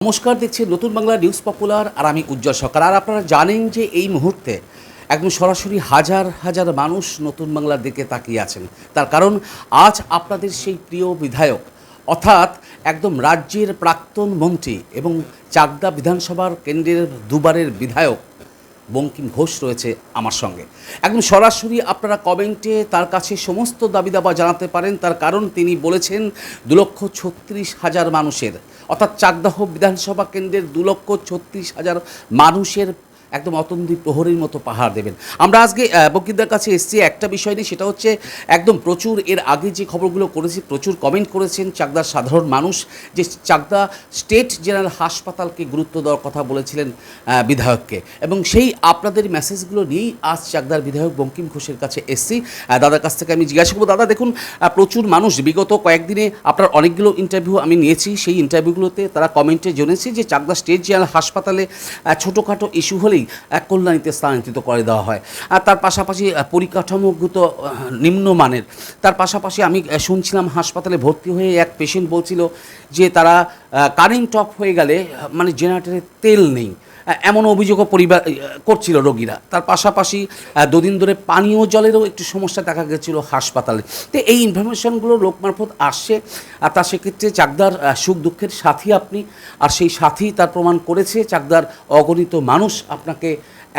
নমস্কার, দেখছি নতুন বাংলা নিউজ পপুলার আর আমি উজ্জ্বল সরকার। আর আপনারা জানেন যে এই মুহূর্তে একদম সরাসরি হাজার হাজার মানুষ নতুন বাংলার দিকে তাকিয়ে আছেন। তার কারণ আজ আপনাদের সেই প্রিয় বিধায়ক অর্থাৎ একদম রাজ্যের প্রাক্তন মন্ত্রী এবং চাকদা বিধানসভার কেন্দ্রের দুবারের বিধায়ক বঙ্কিম ঘোষ রয়েছে আমার সঙ্গে। একদম সরাসরি আপনারা কমেন্টে তার কাছে সমস্ত দাবি দাবা জানাতে পারেন। তার কারণ তিনি বলেছেন 2,36,000 মানুষের অর্থাৎ চাকদাহ বিধানসভা কেন্দ্রের 2,36,000 মানুষের একদম অতন্দি প্রহরীর মতো পাহাড় দেবেন। আমরা আজকে বঙ্কিমদার কাছে এসেছি একটা বিষয় নিয়ে, সেটা হচ্ছে একদম প্রচুর এর আগে যে খবরগুলো করেছি প্রচুর কমেন্ট করেছেন চাকদার সাধারণ মানুষ, যে চাকদা স্টেট জেনারেল হাসপাতালকে গুরুত্ব দেওয়ার কথা বলেছিলেন বিধায়ককে, এবং সেই আপনাদের মেসেজগুলো নিয়েই আজ চাকদার বিধায়ক বঙ্কিম ঘোষের কাছে এসেছি। দাদার কাছ থেকে আমি জিজ্ঞাসা করবো, দাদা দেখুন প্রচুর মানুষ বিগত কয়েকদিনে আপনার অনেকগুলো ইন্টারভিউ আমি নিয়েছি, সেই ইন্টারভিউগুলোতে তারা কমেন্টে জেনেছি যে চাকদা স্টেট জেনারেল হাসপাতালে ছোটোখাটো ইস্যু হলেই কল্যাণীতে স্থানান্তরিত করে দেওয়া হয়। আর তার পাশাপাশি পরিকাঠামোগত নিম্নমানের, তার পাশাপাশি আমি শুনছিলাম হাসপাতালে ভর্তি হয়ে এক পেশেন্ট বলছিল যে তারা কারেন্ট অফ হয়ে গেলে মানে জেনারেটরে তেল নেই, এমন অভিযোগও পরিবার করছিল রোগীরা। তার পাশাপাশি দুদিন ধরে পানীয় জলেরও একটু সমস্যা দেখা গেছিলো হাসপাতালে। তো এই ইনফরমেশনগুলো লোক মারফত আসছে, আর তার সেক্ষেত্রে চাকদার সুখ দুঃখের সাথী আপনি, আর সেই সাথী তার প্রমাণ করেছে চাকদার অগণিত মানুষ আপনাকে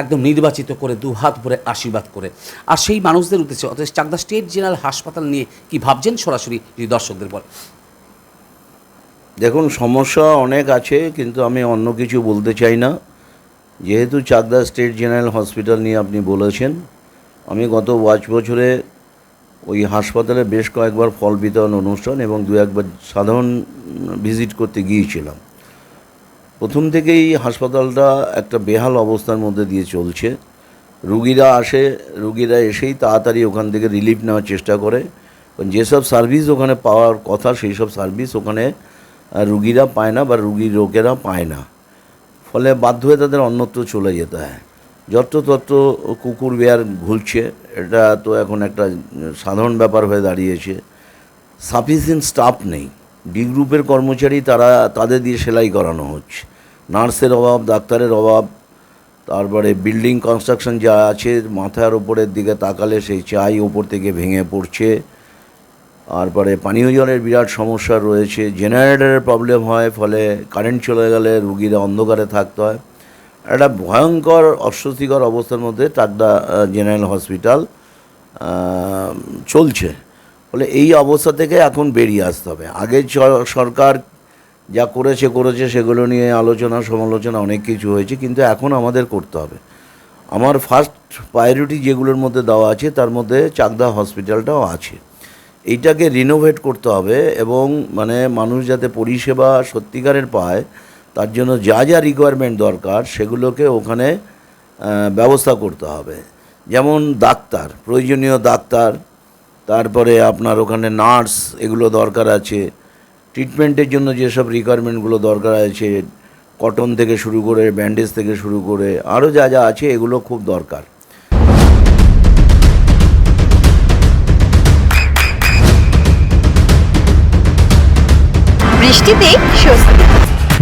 একদম নির্বাচিত করে দুহাত ভরে আশীর্বাদ করে। আর সেই মানুষদের উদ্দেশ্যে অর্থাৎ চাকদা স্টেট জেনারেল হাসপাতাল নিয়ে কি ভাবছেন সরাসরি দর্শকদের বল। দেখুন, সমস্যা অনেক আছে, কিন্তু আমি অন্য কিছু বলতে চাই না। যেহেতু চাকদা স্টেট জেনারেল হসপিটাল নিয়ে আপনি বলেছেন, আমি গত 5 বছরে ওই হাসপাতালে বেশ কয়েকবার ফল বিতরণ অনুষ্ঠান এবং 2-1বার সাধারণ ভিজিট করতে গিয়েছিলাম। প্রথম থেকেই হাসপাতালটা একটা বেহাল অবস্থার মধ্যে দিয়ে চলছে। রুগীরা এসেই তাড়াতাড়ি ওখান থেকে রিলিফ নেওয়ার চেষ্টা করে, যেসব সার্ভিস ওখানে পাওয়ার কথা সেই সব সার্ভিস ওখানে রুগীরা পায় না বা লোকেরা পায় না। ফলে বাধ্য হয়ে তাদের অন্যত্র চলে যেতে হয়। যত্রতত্র কুকুর বেয়ার ঘুরছে, এটা তো এখন একটা সাধারণ ব্যাপার হয়ে দাঁড়িয়েছে। সাফিসিয়েন্ট স্টাফ নেই, ডি গ্রুপের কর্মচারী তাদের দিয়ে সেলাই করানো হচ্ছে। নার্সের অভাব, ডাক্তারের অভাব, তারপরে বিল্ডিং কনস্ট্রাকশন যা আছে মাথার ওপরের দিকে তাকালে সেই চাই ওপর থেকে ভেঙে পড়ছে। তারপরে পানীয় জলের বিরাট সমস্যা রয়েছে, জেনারেটরের প্রবলেম হয়, ফলে কারেন্ট চলে গেলে রুগীরা অন্ধকারে থাকতে হয়। একটা ভয়ঙ্কর অস্বস্তিকর অবস্থার মধ্যে চাকদা জেনারেল হসপিটাল চলছে। ফলে এই অবস্থা থেকে এখন বেরিয়ে আসতে হবে। আগের সরকার যা করেছে সেগুলো নিয়ে আলোচনা সমালোচনা অনেক কিছু হয়েছে, কিন্তু এখন আমাদের করতে হবে। আমার ফার্স্ট প্রায়োরিটি যেগুলোর মধ্যে দেওয়া আছে তার মধ্যে চাকদা হসপিটালটাও আছে। এইটাকে রিনোভেট করতে হবে এবং মানে মানুষ যাতে পরিষেবা সত্যিকারের পায় তার জন্য যা যা রিকোয়ারমেন্ট দরকার সেগুলোকে ওখানে ব্যবস্থা করতে হবে। যেমন ডাক্তার, প্রয়োজনীয় ডাক্তার, তারপরে আপনার ওখানে নার্স, এগুলো দরকার আছে। ট্রিটমেন্টের জন্য যেসব রিকোয়ারমেন্টগুলো দরকার আছে, কটন থেকে শুরু করে ব্যান্ডেজ থেকে শুরু করে আরও যা যা আছে এগুলো খুব দরকার।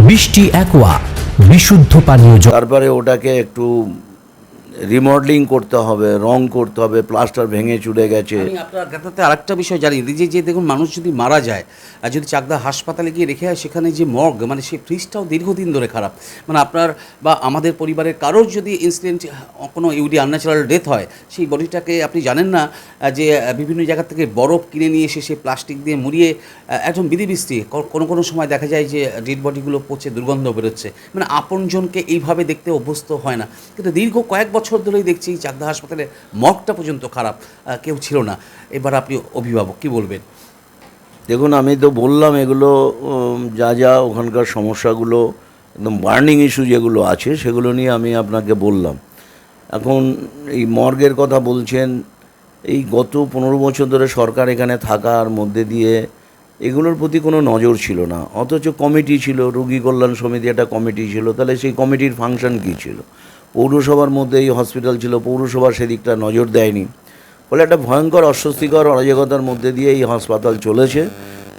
বৃষ্টি অ্যাকোয়া বিশুদ্ধ পানীয় জল। তারপরে ওটাকে একটু রিমডেলিং করতে হবে, রং করতে হবে, প্লাস্টার ভেঙে চুরে গেছে। আমি আপনার কথাতে আরেকটা বিষয় জানি যে দেখুন মানুষ যদি মারা যায় আর যদি চাকদা হাসপাতালে গিয়ে রেখে হয়, সেখানে যে মর্গ মানে সেই ফ্রিজটাও দীর্ঘদিন ধরে খারাপ। মানে আপনার বা আমাদের পরিবারের কারোর যদি ইনসিডেন্ট কোনো আনন্যাচারাল ডেথ হয়, সেই বডিটাকে আপনি জানেন না যে বিভিন্ন জায়গা থেকে বরফ কিনে নিয়ে এসে সে প্লাস্টিক দিয়ে মুড়িয়ে একদম বিধিবৃষ্টি কোনো সময় দেখা যায় যে ডেড বডিগুলো পচে দুর্গন্ধ বেরোচ্ছে। মানে আপনজনকে এইভাবে দেখতে অভ্যস্ত হয় না, কিন্তু দীর্ঘ কয়েক বছর ধরেই দেখছি চাকদা হাসপাতালে মর্গটা পর্যন্ত খারাপ, কেউ ছিল না। এবার আপনি অভিভাবক কি বলবেন? দেখুন, আমি তো বললাম এগুলো যা যা ওখানকার সমস্যাগুলো একদম বার্নিং ইস্যু যেগুলো আছে সেগুলো নিয়ে আমি আপনাকে বললাম। এখন এই মর্গের কথা বলছেন, এই গত 15 বছর ধরে সরকার এখানে থাকার মধ্যে দিয়ে এগুলোর প্রতি কোনো নজর ছিল না, অথচ কমিটি ছিল, রোগী কল্যাণ সমিতি একটা কমিটি ছিল। তাহলে সেই কমিটির ফাংশন কী ছিল? পৌরসভার মধ্যে এই হসপিটাল ছিল, পৌরসভা সেদিকটা নজর দেয়নি। ফলে একটা ভয়ঙ্কর অস্বস্তিকর অরাজকতার মধ্যে দিয়ে এই হাসপাতাল চলেছে।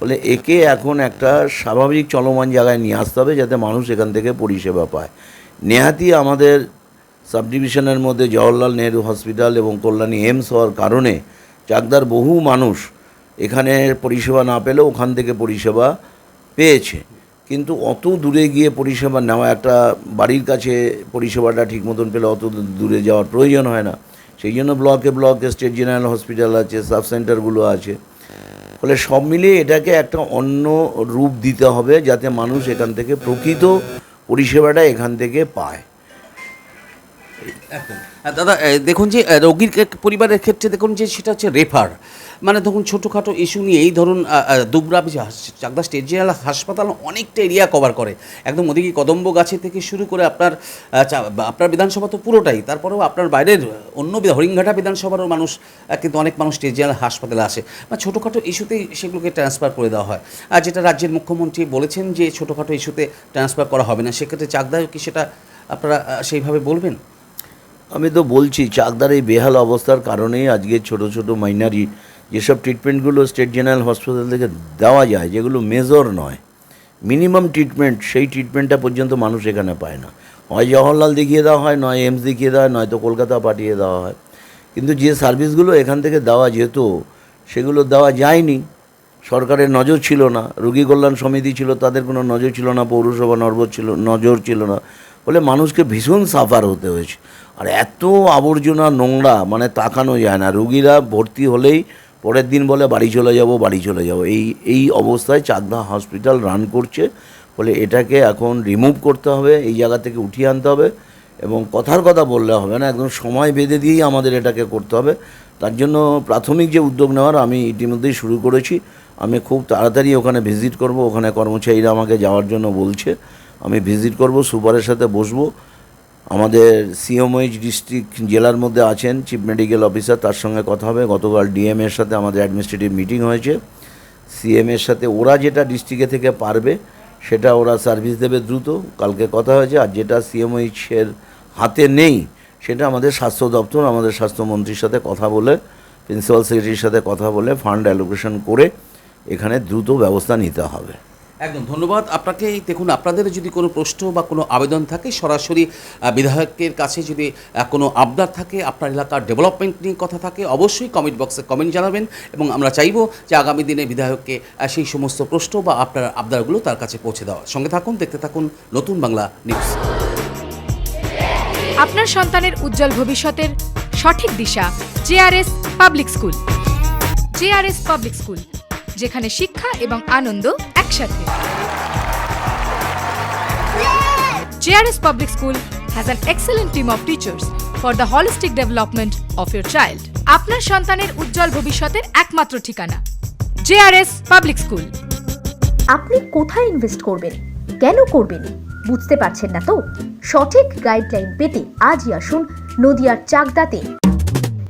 ফলে একে এখন একটা স্বাভাবিক চলমান জায়গায় নিয়ে আসতে হবে যাতে মানুষ এখান থেকে পরিষেবা পায়। নেহাতি আমাদের সাব ডিভিশনের মধ্যে জওহরলাল নেহরু হসপিটাল এবং কল্যাণী এইমস হওয়ার কারণে চাকদার বহু মানুষ এখানে পরিষেবা না পেলেও ওখান থেকে পরিষেবা পেয়েছে, কিন্তু অত দূরে গিয়ে পরিষেবা নেওয়া, একটা বাড়ির কাছে পরিষেবাটা ঠিক মতন পেলে অত দূরে যাওয়ার প্রয়োজন হয় না। সেই জন্য ব্লকে ব্লকে স্টেট জেনারেল হসপিটাল আছে, সাব সেন্টারগুলো আছে। ফলে সব মিলিয়ে এটাকে একটা অন্য রূপ দিতে হবে যাতে মানুষ এখান থেকে প্রকৃত পরিষেবাটা এখান থেকে পায়। দাদা দেখুন যে রোগীর পরিবারের ক্ষেত্রে দেখুন যে সেটা হচ্ছে রেফার, মানে ধরুন ছোটোখাটো ইস্যু নিয়ে এই ধরুন দুবরা চাকদা স্টেট জেনারেল হাসপাতাল অনেকটা এরিয়া কভার করে, একদম ওদিকে কদম্বগাছি থেকে শুরু করে আপনার বিধানসভা তো পুরোটাই, তারপরেও আপনার বাইরের অন্য হরিণঘাটা বিধানসভারও মানুষ কিন্তু অনেক মানুষ স্টেট জেনারেল হাসপাতালে আসে, মানে ছোটোখাটো ইস্যুতেই সেগুলোকে ট্রান্সফার করে দেওয়া হয়। আর যেটা রাজ্যের মুখ্যমন্ত্রী বলেছেন যে ছোটোখাটো ইস্যুতে ট্রান্সফার করা হবে না, সেক্ষেত্রে চাকদায় কি সেটা আপনারা সেইভাবে বলবেন? আমি তো বলছি চাকদার এই বেহাল অবস্থার কারণেই আজকে ছোট ছোট মাইনারি যেসব ট্রিটমেন্টগুলো স্টেট জেনারেল হসপিটাল থেকে দেওয়া যায়, যেগুলো মেজর নয়, মিনিমাম ট্রিটমেন্ট, সেই ট্রিটমেন্টটা পর্যন্ত মানুষ এখানে পায় না। হয় জওহরলাল দেখিয়ে দেওয়া হয়, নয় এইমস দেখিয়ে দেওয়া হয়, নয়তো কলকাতা পাঠিয়ে দেওয়া হয়। কিন্তু যে সার্ভিসগুলো এখান থেকে দেওয়া যেত সেগুলো দেওয়া যায়নি, সরকারের নজর ছিল না, রোগী কল্যাণ সমিতি ছিল তাদের কোনো নজর ছিল না, পৌরসভা নজর ছিল না, ফলে মানুষকে ভীষণ সাফার হতে হয়েছে। আর এত আবর্জনা নোংরা, মানে তাকানো যায় না। রুগীরা ভর্তি হলেই পরের দিন বলে বাড়ি চলে যাব। এই অবস্থায় চাকদা হসপিটাল রান করছে। ফলে এটাকে এখন রিমুভ করতে হবে, এই জায়গা থেকে উঠিয়ে আনতে হবে, এবং কথার কথা বললে হবে না, একদম সময় বেঁধে দিয়েই আমাদের এটাকে করতে হবে। তার জন্য প্রাথমিক যে উদ্যোগ নেওয়ার আমি ইতিমধ্যেই শুরু করেছি। আমি খুব তাড়াতাড়ি ওখানে ভিজিট করব, ওখানে কর্মচারীরা আমাকে যাওয়ার জন্য বলছে, আমি ভিজিট করব, সুপারের সাথে বসবো। আমাদের সিএমওইচ ডিস্ট্রিক্ট জেলার মধ্যে আছেন চিফ মেডিকেল অফিসার, তার সঙ্গে কথা হবে। গতকাল ডিএমের সাথে আমাদের অ্যাডমিনিস্ট্রেটিভ মিটিং হয়েছে, সিএমের সাথে ওরা যেটা ডিস্ট্রিক্টে থেকে পারবে সেটা ওরা সার্ভিস দেবে দ্রুত, কালকে কথা হয়েছে। আর যেটা সিএমওইচের হাতে নেই সেটা আমাদের স্বাস্থ্য দপ্তর, আমাদের স্বাস্থ্যমন্ত্রীর সাথে কথা বলে, প্রিন্সিপাল সেক্রেটারির সাথে কথা বলে ফান্ড অ্যালোকেশন করে এখানে দ্রুত ব্যবস্থা নিতে হবে। একদম ধন্যবাদ আপনাকে। দেখুন, আপনাদের যদি কোনো প্রশ্ন বা কোনো আবেদন থাকে, সরাসরি বিধায়কের কাছে যদি কোনো আবদার থাকে, আপনার এলাকার ডেভেলপমেন্ট নিয়ে কথা থাকে, অবশ্যই কমেন্ট বক্সে কমেন্ট জানাবেন, এবং আমরা চাইব যে আগামী দিনে বিধায়ককে সেই সমস্ত প্রশ্ন বা আপনার আবদারগুলো তার কাছে পৌঁছে দেওয়া। সঙ্গে থাকুন, দেখতে থাকুন নতুন বাংলা নিউজ। আপনার সন্তানের উজ্জ্বল ভবিষ্যতের সঠিক দিশা JRS public school. JRS public school, যেখানে শিক্ষা এবং আনন্দ একসাথে। JRS Public School has an excellent team of teachers for the holistic development of your child. আপনার সন্তানের উজ্জ্বল ভবিষ্যতের একমাত্র ঠিকানা JRS Public School। আপনি কোথায় ইনভেস্ট করবেন, কেন করবেন বুঝতে পারছেন না তো? সঠিক গাইডলাইন পেতে আজই আসুন নদিয়ার চাকদাতে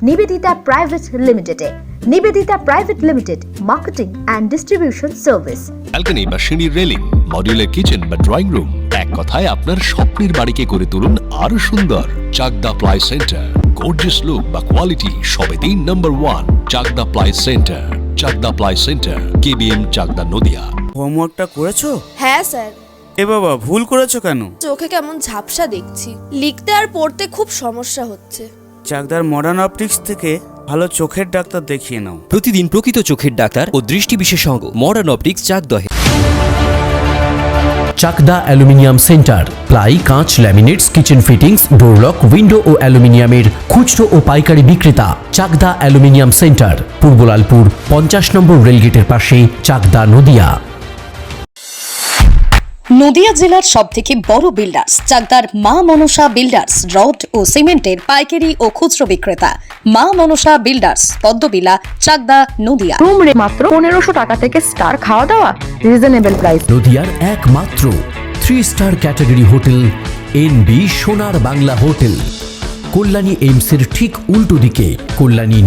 নিবেদিতা প্রাইভেট লিমিটেডে। Nivedita private limited, marketing and distribution service. Balcony বা সিঁড়ির রেলিং, মডিউলার কিচেন বা ড্রয়িং রুম, এক কথায় আপনার স্বপ্নের বাড়িকে করে তুলুন আরো সুন্দর। Chakda ply centre, gorgeous look বা কোয়ালিটি সবে 3 number 1 Chakda ply centre. Chakda ply centre, KBM, Chakda, Nadia. হোমওয়ার্কটা করেছো? হ্যাঁ স্যার। এ বাবা, ভুল করেছো কেন? চোখে কেমন ঝাপসা দেখছি, লিখতে আর পড়তে খুব সমস্যা হচ্ছে। চাকদার মডার্ন অপটিক্স থেকে ভালো চোখের ডাক্তার দেখিয়ে নাও। প্রতিদিন প্রকৃত চোখের ডাক্তার ও দৃষ্টি বিশেষজ্ঞ মডার্ন অপটিক্স চাকদহে। চাকদা অ্যালুমিনিয়াম সেন্টার, প্লাই, কাঁচ, laminates, kitchen fittings, door lock, window ও অ্যালুমিনিয়ামের খুচরো ও পাইকারি বিক্রেতা। চাকদা অ্যালুমিনিয়াম সেন্টার, পূর্ব লালপুর 50 নম্বর রেলগেটের পাশে, চাকদা, নদিয়া। নদিয়া জেলার সবথেকে বড় বিল্ডার্স চাকদার মা মনসা বিল্ডার্স, রড ও সিমেন্টের পাইকারি ও খুচরো বিক্রেতা। মা মনসা বিল্ডার্স, পদ্মবিলা, চাকদা, নদিয়া। রুম রে মাত্র 1500 টাকা থেকে স্টার, খাওয়া দাওয়া রিজনেবল প্রাইস। নদিয়ার একমাত্র 3 স্টার ক্যাটাগরি হোটেল NB সোনার বাংলা হোটেল, কল্যাণী এইমসের ঠিক উল্টো দিকে, কল্যাণী